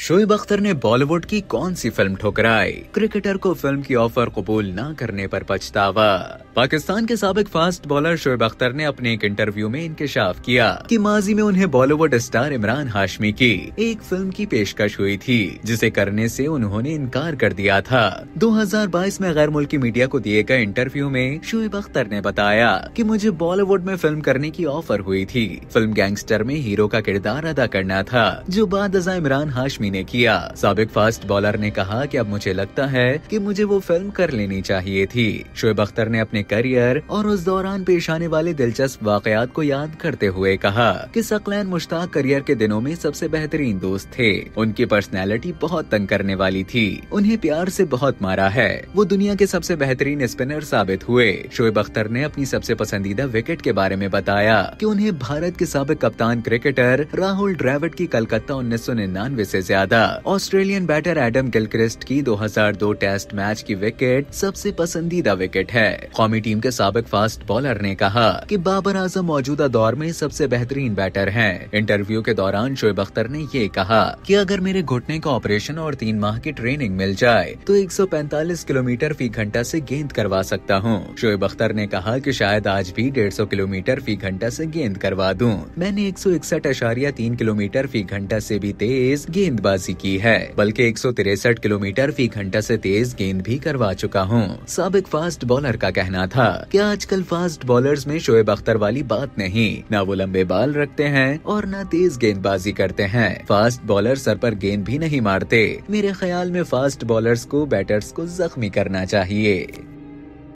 शोएब अख्तर ने बॉलीवुड की कौन सी फिल्म ठुकराई? क्रिकेटर को फिल्म की ऑफर कबूल न करने पर पछतावा। पाकिस्तान के साबिक फास्ट बॉलर शोएब अख्तर ने अपने एक इंटरव्यू में इंकशाफ किया कि माजी में उन्हें बॉलीवुड स्टार इमरान हाशमी की एक फिल्म की पेशकश हुई थी, जिसे करने से उन्होंने इनकार कर दिया था। 2022 में गैर मुल्की मीडिया को दिए गए इंटरव्यू में शोएब अख्तर ने बताया कि मुझे बॉलीवुड में फिल्म करने की ऑफर हुई थी। फिल्म गैंगस्टर में हीरो का किरदार अदा करना था, जो बाद अज़ा इमरान हाशमी ने किया। साबिक फास्ट बॉलर ने कहा कि अब मुझे लगता है कि मुझे वो फिल्म कर लेनी चाहिए थी। शोएब अख्तर ने अपने करियर और उस दौरान पेश आने वाले दिलचस्प वाकयात को याद करते हुए कहा कि सकलैन मुश्ताक करियर के दिनों में सबसे बेहतरीन दोस्त थे। उनकी पर्सनैलिटी बहुत तंग करने वाली थी। उन्हें प्यार से बहुत मारा है। वो दुनिया के सबसे बेहतरीन स्पिनर साबित हुए। शोएब अख्तर ने अपनी सबसे पसंदीदा विकेट के बारे में बताया कि उन्हें भारत के साबिक कप्तान क्रिकेटर राहुल द्रविड़ की कलकत्ता 1999 से ज्यादा ऑस्ट्रेलियन बैटर एडम गिलक्रिस्ट की 2002 टेस्ट मैच की विकेट सबसे पसंदीदा विकेट है। कौमी टीम के साबिक फास्ट बॉलर ने कहा कि बाबर आजम मौजूदा दौर में सबसे बेहतरीन बैटर हैं। इंटरव्यू के दौरान शोएब अख्तर ने ये कहा कि अगर मेरे घुटने का ऑपरेशन और 3 माह की ट्रेनिंग मिल जाए तो 145 किलोमीटर फी घंटा से गेंद करवा सकता हूँ। शोएब अख्तर ने कहा कि शायद आज भी 150 किलोमीटर फी घंटा से गेंद करवा दूं। मैंने 161.3 किलोमीटर फी घंटा से भी तेज गेंदबाजी की है, बल्कि 163 किलोमीटर फी घंटा से तेज गेंद भी करवा चुका हूँ। साबिक फास्ट बॉलर का कहना था कि आजकल फास्ट बॉलर्स में शोएब अख्तर वाली बात नहीं, ना वो लंबे बाल रखते हैं और ना तेज गेंदबाजी करते हैं। फास्ट बॉलर सर पर गेंद भी नहीं मारते। मेरे ख्याल में फास्ट बॉलर्स को बैटर्स को जख्मी करना चाहिए।